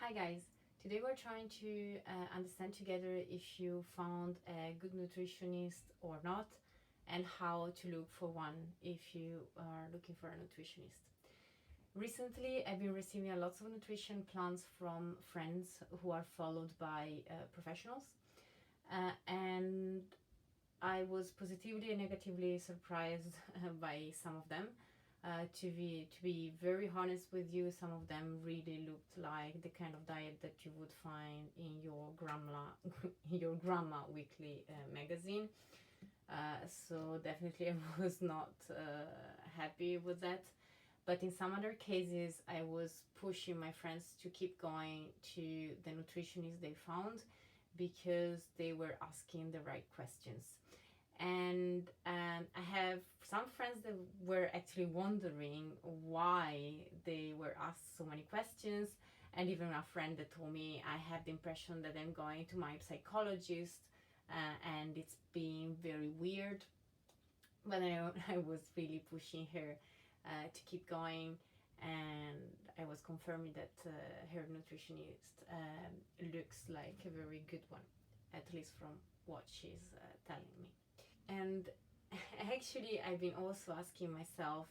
Hi guys, today we're trying to understand together if you found a good nutritionist or not, and how to look for one if you are looking for a nutritionist. Recently I've been receiving a lot of nutrition plans from friends who are followed by professionals, and I was positively and negatively surprised by some of them. To be very honest with you, some of them really looked like the kind of diet that you would find in your grandma weekly magazine. So definitely I was not happy with that. But in some other cases, I was pushing my friends to keep going to the nutritionist they found because they were asking the right questions. And I have some friends that were actually wondering why they were asked so many questions, and even a friend that told me, I have the impression that I'm going to my psychologist, and it's being very weird. But I was really pushing her to keep going, and I was confirming that her nutritionist looks like a very good one, at least from what she's telling me. And actually, I've been also asking myself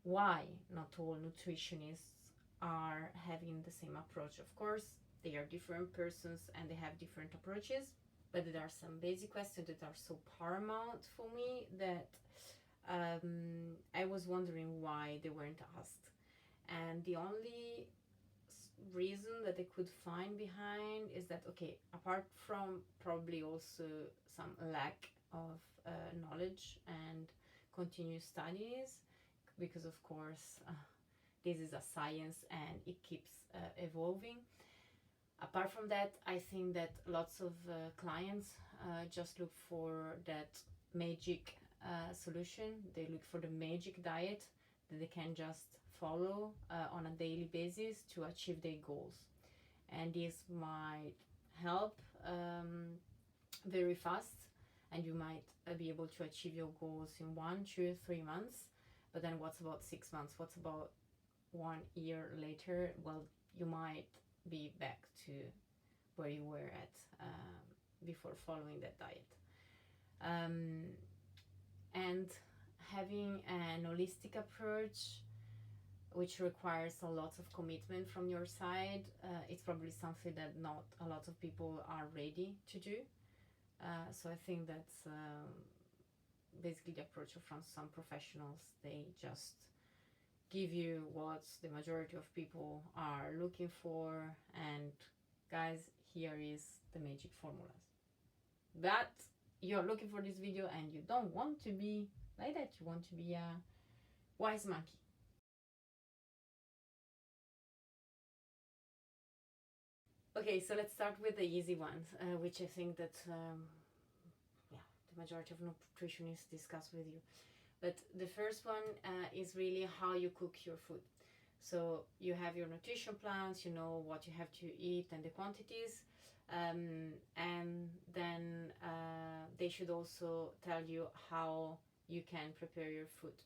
why not all nutritionists are having the same approach. Of course, they are different persons and they have different approaches, but there are some basic questions that are so paramount for me that I was wondering why they weren't asked. And the only reason that I could find behind is that, okay, apart from probably also some lack of knowledge and continuous studies, because of course this is a science and it keeps evolving. Apart from that, I think that lots of clients just look for that magic solution. They look for the magic diet that they can just follow on a daily basis to achieve their goals. And this might help very fast, and you might be able to achieve your goals in 1, 2, 3 months. But then what's about 6 months? What's about 1 year later? Well, you might be back to where you were at before following that diet. And having an holistic approach, which requires a lot of commitment from your side, it's probably something that not a lot of people are ready to do. So I think that's basically the approach from some professionals. They just give you what the majority of people are looking for, and guys, here is the magic formulas. But you're looking for this video and you don't want to be like that. You want to be a wise monkey. Okay, so let's start with the easy ones, which I think that the majority of nutritionists discuss with you. But the first one is really how you cook your food. So you have your nutrition plans, you know what you have to eat and the quantities, and then they should also tell you how you can prepare your food.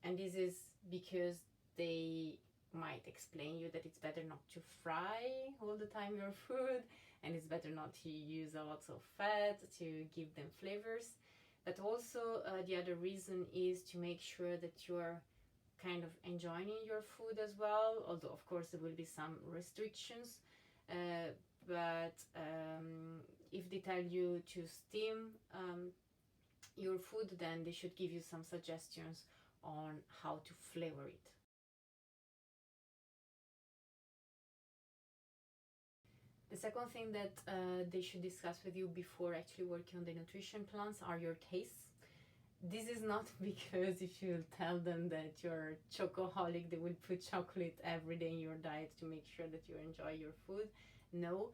And this is because they might explain you that it's better not to fry all the time your food, and it's better not to use a lot of fat to give them flavors. But also the other reason is to make sure that you're kind of enjoying your food as well, although of course there will be some restrictions. But if they tell you to steam your food, then they should give you some suggestions on how to flavor it. The second thing that they should discuss with you before actually working on the nutrition plans are your tastes. This is not because if you tell them that you're chocoholic, they will put chocolate every day in your diet to make sure that you enjoy your food. No,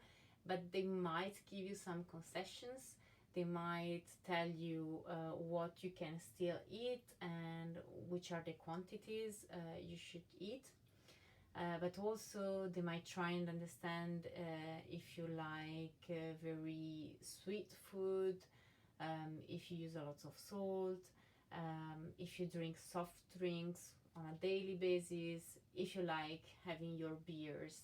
but they might give you some concessions. They might tell you what you can still eat and which are the quantities you should eat. But also they might try and understand if you like very sweet food, if you use a lot of salt, if you drink soft drinks on a daily basis, if you like having your beers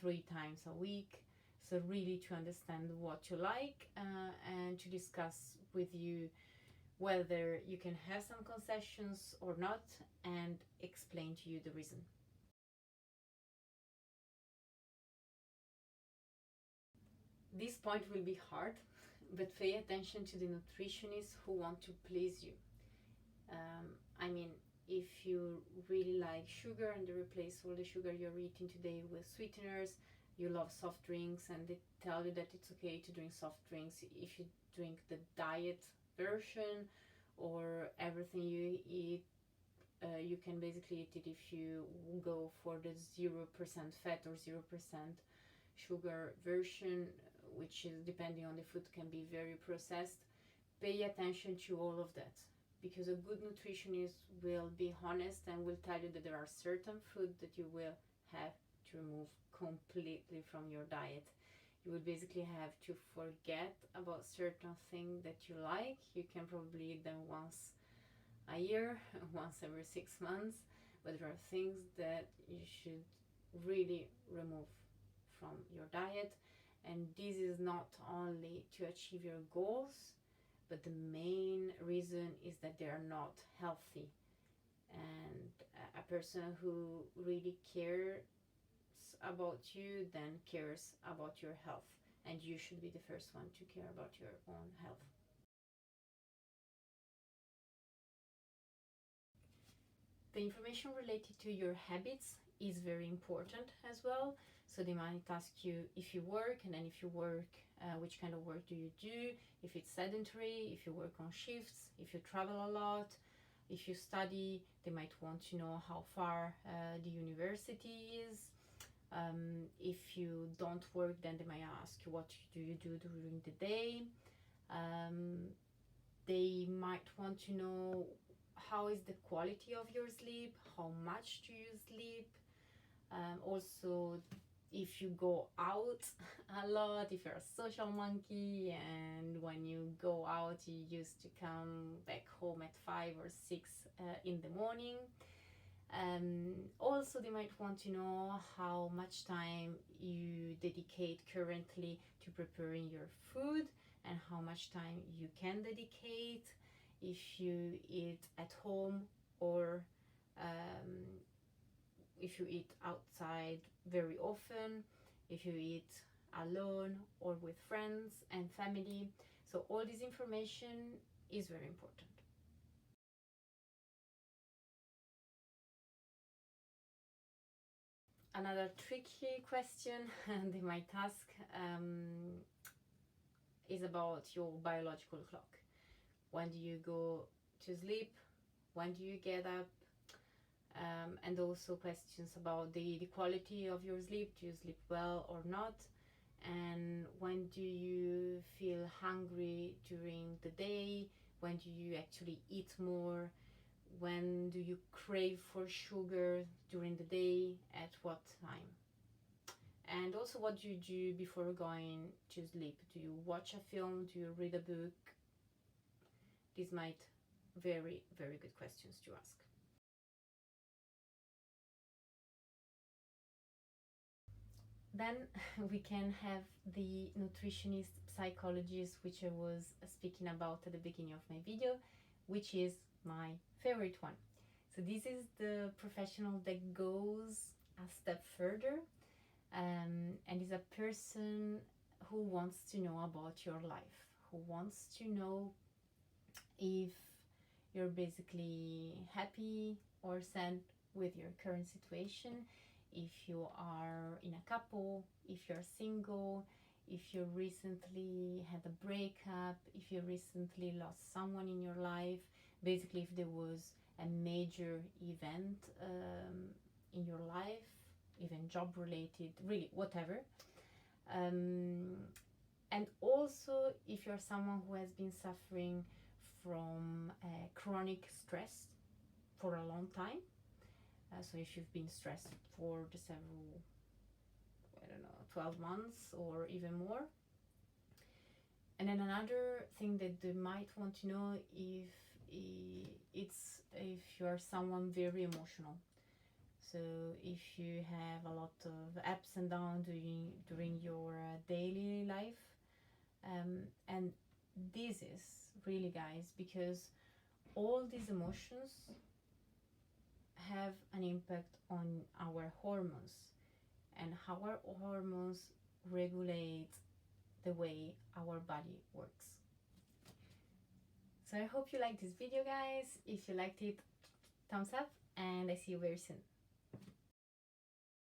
3 times a week. So really to understand what you like and to discuss with you whether you can have some concessions or not, and explain to you the reason. This point will be hard, but pay attention to the nutritionists who want to please you. I mean, if you really like sugar and they replace all the sugar you're eating today with sweeteners, you love soft drinks and they tell you that it's okay to drink soft drinks if you drink the diet version, or everything you eat, you can basically eat it if you go for the 0% fat or 0% sugar version, which is, depending on the food, can be very processed. Pay attention to all of that, because a good nutritionist will be honest and will tell you that there are certain food that you will have to remove completely from your diet. You will basically have to forget about certain things that you like. You can probably eat them once a year, once every 6 months, but there are things that you should really remove from your diet. And this is not only to achieve your goals, but the main reason is that they are not healthy. And a person who really cares about you then cares about your health, and you should be the first one to care about your own health. The information related to your habits is very important as well. So they might ask you if you work, and then if you work, which kind of work do you do, if it's sedentary, if you work on shifts, if you travel a lot, if you study. They might want to know how far the university is. If you don't work, then they might ask you what do you do during the day. They might want to know how is the quality of your sleep, how much do you sleep. Also, if you go out a lot, if you're a social monkey, and when you go out you used to come back home at 5 or 6 in the morning. Also, they might want to know how much time you dedicate currently to preparing your food, and how much time you can dedicate if you eat at home, or if you eat outside very often, if you eat alone or with friends and family. So all this information is very important. Another tricky question they might ask is about your biological clock. When do you go to sleep? When do you get up? And also questions about the quality of your sleep. Do you sleep well or not? And when do you feel hungry during the day? When do you actually eat more? When do you crave for sugar during the day? At what time? And also, what do you do before going to sleep? Do you watch a film? Do you read a book? These might very, very good questions to ask. Then we can have the nutritionist psychologist, which I was speaking about at the beginning of my video, which is my favorite one. So this is the professional that goes a step further, and is a person who wants to know about your life, who wants to know if you're basically happy or sad with your current situation, if you are in a couple, if you're single, if you recently had a breakup, if you recently lost someone in your life, basically if there was a major event in your life, even job related, really whatever. And also if you're someone who has been suffering from chronic stress for a long time. So if you've been stressed for the several, 12 months or even more. And then another thing that they might want to know if you're someone very emotional. So if you have a lot of ups and downs during your daily life, and this is really, guys, because all these emotions have an impact on our hormones, and how our hormones regulate the way our body works. So I hope you liked this video, guys. If you liked it, thumbs up, and I see you very soon.